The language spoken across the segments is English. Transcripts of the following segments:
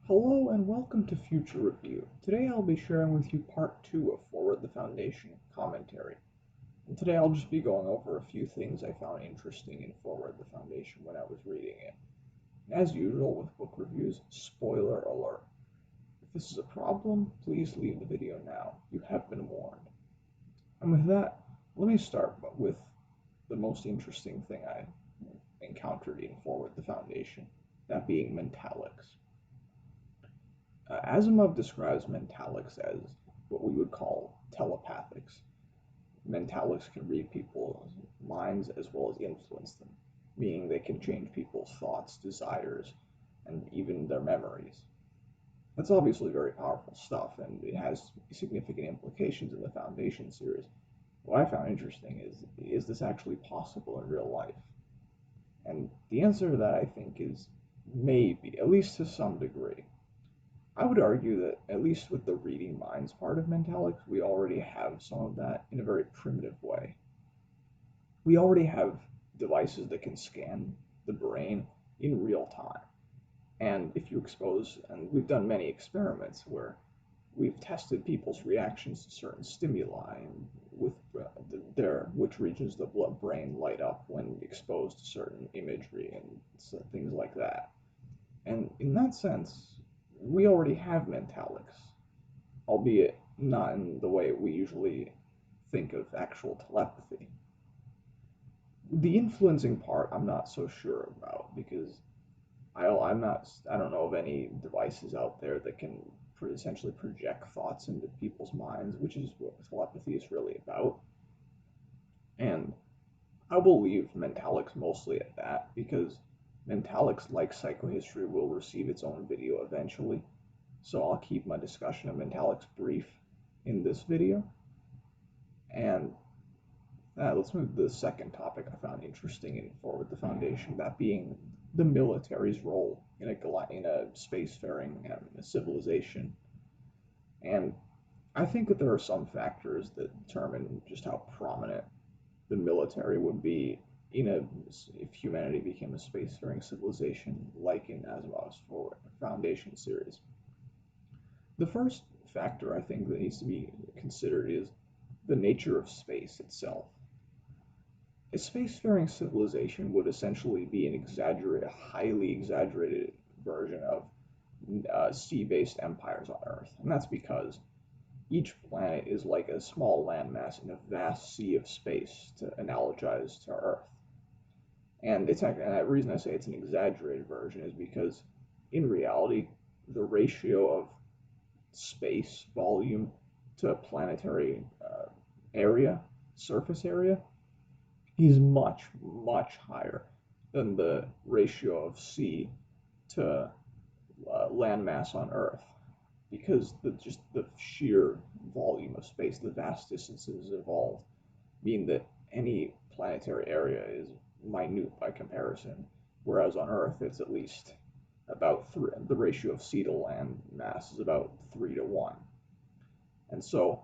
Hello and welcome to Future Review. Today I'll be sharing with you part 2 of Forward the Foundation commentary. And today I'll just be going over a few things I found interesting in Forward the Foundation when I was reading it. And as usual with book reviews, spoiler alert. If this is a problem, please leave the video now. You have been warned. And with that, let me start with the most interesting thing I encountered in Forward the Foundation, that being mentalics. Asimov describes mentalics as what we would call telepathics. Mentalics can read people's minds as well as influence them, meaning they can change people's thoughts, desires, and even their memories. That's obviously very powerful stuff, and it has significant implications in the Foundation series. What I found interesting is this actually possible in real life? And the answer to that, I think, is maybe, at least to some degree. I would argue that, at least with the reading minds part of mentalics, we already have some of that in a very primitive way. We already have devices that can scan the brain in real time. And if you expose, and we've done many experiments where we've tested people's reactions to certain stimuli and with which regions of the brain light up when exposed to certain imagery and things like that. And in that sense, we already have mentalics, albeit not in the way we usually think of actual telepathy. The influencing part, I'm not so sure about because I don't know of any devices out there that can essentially project thoughts into people's minds, which is what telepathy is really about. And I will leave mentalics mostly at that because mentalics, like psychohistory, will receive its own video eventually. So I'll keep my discussion of mentalics brief in this video. And let's move to the second topic I found interesting in Forward the Foundation, that being the military's role in a spacefaring civilization. And I think that there are some factors that determine just how prominent the military would be if humanity became a spacefaring civilization, like in Asimov's Forward Foundation series. The first factor I think that needs to be considered is the nature of space itself. A spacefaring civilization would essentially be a highly exaggerated version of sea-based empires on Earth, and that's because each planet is like a small landmass in a vast sea of space, to analogize to Earth. And the reason I say it's an exaggerated version is because in reality, the ratio of space volume to planetary surface area, is much, much higher than the ratio of sea to landmass on Earth, because just the sheer volume of space, the vast distances involved, mean that any planetary area is minute by comparison, whereas on Earth it's at least about the ratio of sea to land mass is about 3 to 1. And so,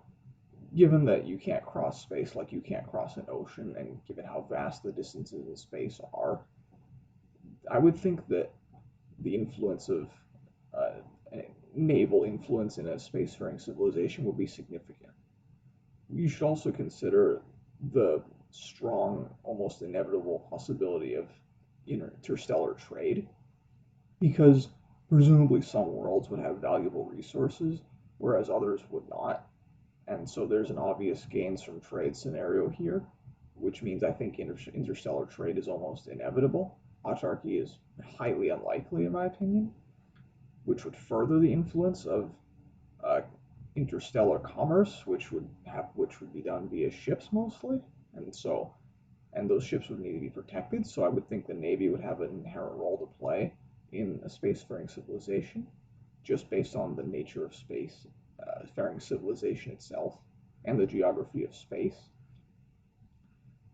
given that you can't cross space like you can't cross an ocean, and given how vast the distances in space are, I would think that the influence of uh, naval influence in a spacefaring civilization would be significant. You should also consider the strong, almost inevitable possibility of interstellar trade, because presumably some worlds would have valuable resources, whereas others would not. And so there's an obvious gains from trade scenario here, which means I think interstellar trade is almost inevitable. Autarky is highly unlikely, in my opinion, which would further the influence of uh, interstellar commerce, which would be done via ships mostly, and those ships would need to be protected. So I would think the Navy would have an inherent role to play in a spacefaring civilization, just based on the nature of faring civilization itself and the geography of space.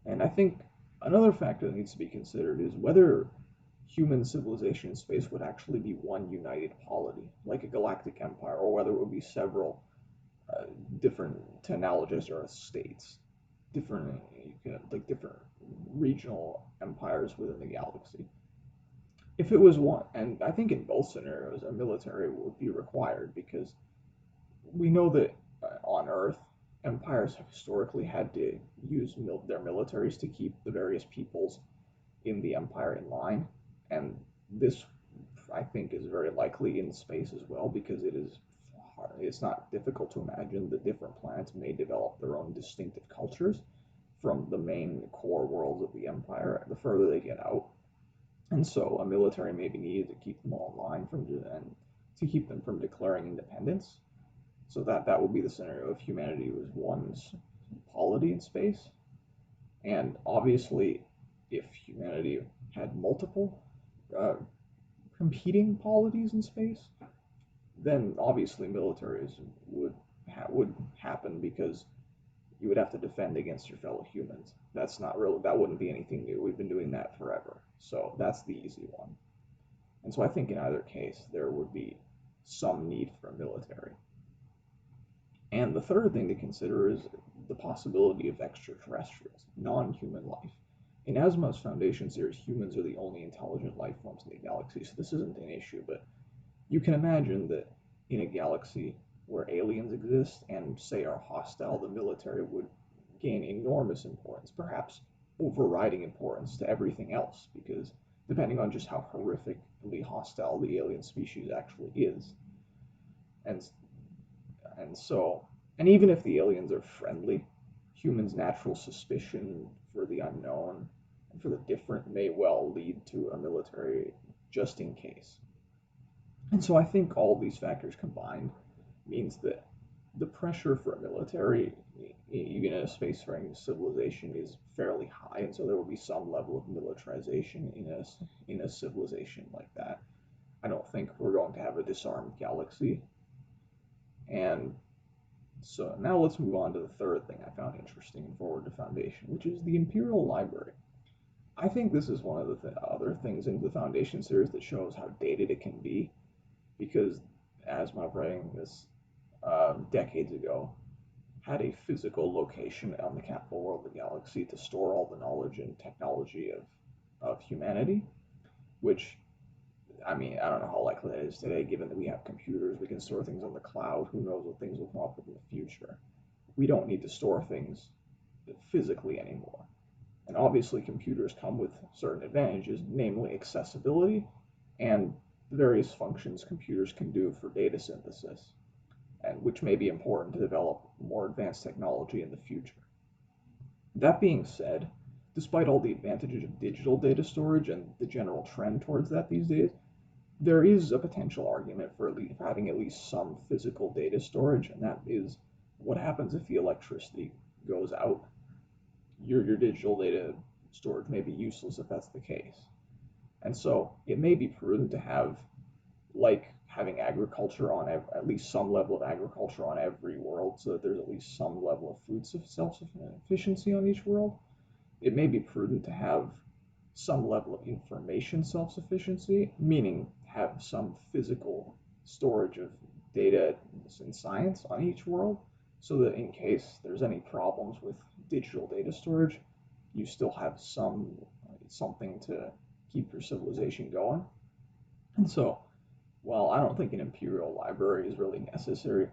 And I think another factor that needs to be considered is whether human civilization in space would actually be one united polity, like a galactic empire, or whether it would be several different, to analogize Earth states, different regional empires within the galaxy. if it was one, and I think in both scenarios, a military would be required because we know that on Earth, empires have historically had to use their militaries to keep the various peoples in the empire in line, and this I think is very likely in space as well because it's not difficult to imagine that different planets may develop their own distinctive cultures from the main core worlds of the empire the further they get out. And so a military may be needed to keep them all in line and to keep them from declaring independence. So that would be the scenario if humanity was one polity in space. And obviously, if humanity had multiple uh, competing polities in space, then obviously militaries would happen because you would have to defend against your fellow humans. That wouldn't be anything new. We've been doing that forever. So that's the easy one. And so I think in either case there would be some need for a military. And the third thing to consider is the possibility of extraterrestrials, non-human life. In Asimov's Foundation series, humans are the only intelligent life forms in the galaxy, so this isn't an issue, but you can imagine that in a galaxy where aliens exist and, say, are hostile, the military would gain enormous importance, perhaps overriding importance to everything else, because depending on just how horrifically hostile the alien species actually is. And and so, and even if the aliens are friendly, humans' natural suspicion for the unknown and for the different may well lead to a military just in case. And so I think all these factors combined means that the pressure for a military, even in a spacefaring civilization, is fairly high, and so there will be some level of militarization in a civilization like that. I don't think we're going to have a disarmed galaxy. And so now let's move on to the third thing I found interesting in Forward to Foundation, which is the Imperial Library. I think this is one of the other things in the Foundation series that shows how dated it can be, because Asimov, writing this decades ago, had a physical location on the capital world of the galaxy to store all the knowledge and technology of humanity, which, I mean, I don't know how likely that is today, given that we have computers, we can store things on the cloud, who knows what things will come up with in the future. We don't need to store things physically anymore. And obviously computers come with certain advantages, namely accessibility and the various functions computers can do for data synthesis, and which may be important to develop more advanced technology in the future. That being said, despite all the advantages of digital data storage and the general trend towards that these days, there is a potential argument for having at least some physical data storage, and that is what happens if the electricity goes out. Your digital data storage may be useless if that's the case. And so it may be prudent to have, like having agriculture on at least some level of agriculture on every world so that there's at least some level of food self-sufficiency on each world. It may be prudent to have some level of information self-sufficiency, meaning have some physical storage of data and science on each world so that in case there's any problems with digital data storage, you still have something to keep your civilization going. And so, while I don't think an imperial library is really necessary,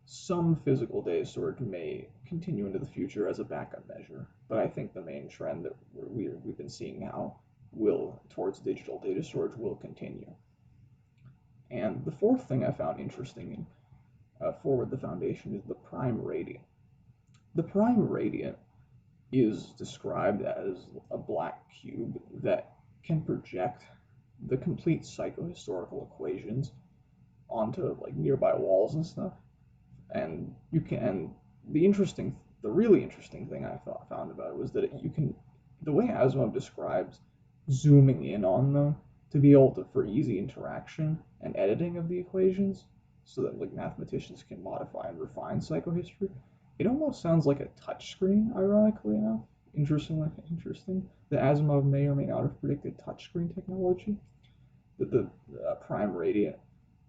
some physical data storage may continue into the future as a backup measure, but I think the main trend that we've been seeing now will towards digital data storage will continue. And the fourth thing I found interesting in Forward the Foundation is the Prime Radiant. The Prime Radiant is described as a black cube that can project the complete psychohistorical equations onto like nearby walls and stuff. And you can the really interesting thing I found about it was that you can, the way Asimov describes zooming in on them to be able to for easy interaction and editing of the equations, so that like mathematicians can modify and refine psychohistory. It almost sounds like a touchscreen, ironically enough. Interesting. That Asimov may or may not have predicted touchscreen technology. That the Prime Radiant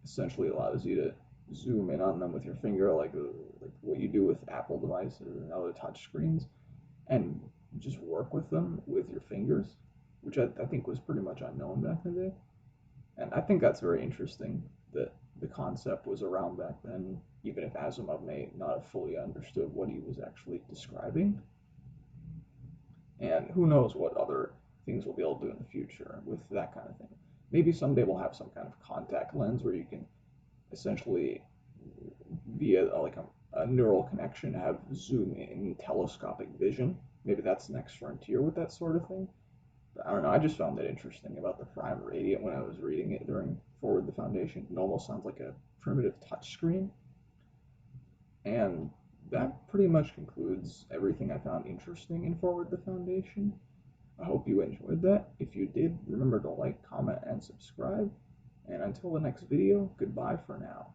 essentially allows you to zoom in on them with your finger, like what you do with Apple devices and other touch screens, and just work with them with your fingers. which I think was pretty much unknown back in the day. And I think that's very interesting that the concept was around back then, even if Asimov may not have fully understood what he was actually describing. And who knows what other things we'll be able to do in the future with that kind of thing. Maybe someday we'll have some kind of contact lens where you can essentially, via like a neural connection, have zoom in telescopic vision. Maybe that's the next frontier with that sort of thing. But I don't know. I just found that interesting about the Prime Radiant when I was reading it during Forward the Foundation. It almost sounds like a primitive touchscreen. And that pretty much concludes everything I found interesting in Forward the Foundation. I hope you enjoyed that. If you did, remember to like, comment, and subscribe. And until the next video, goodbye for now.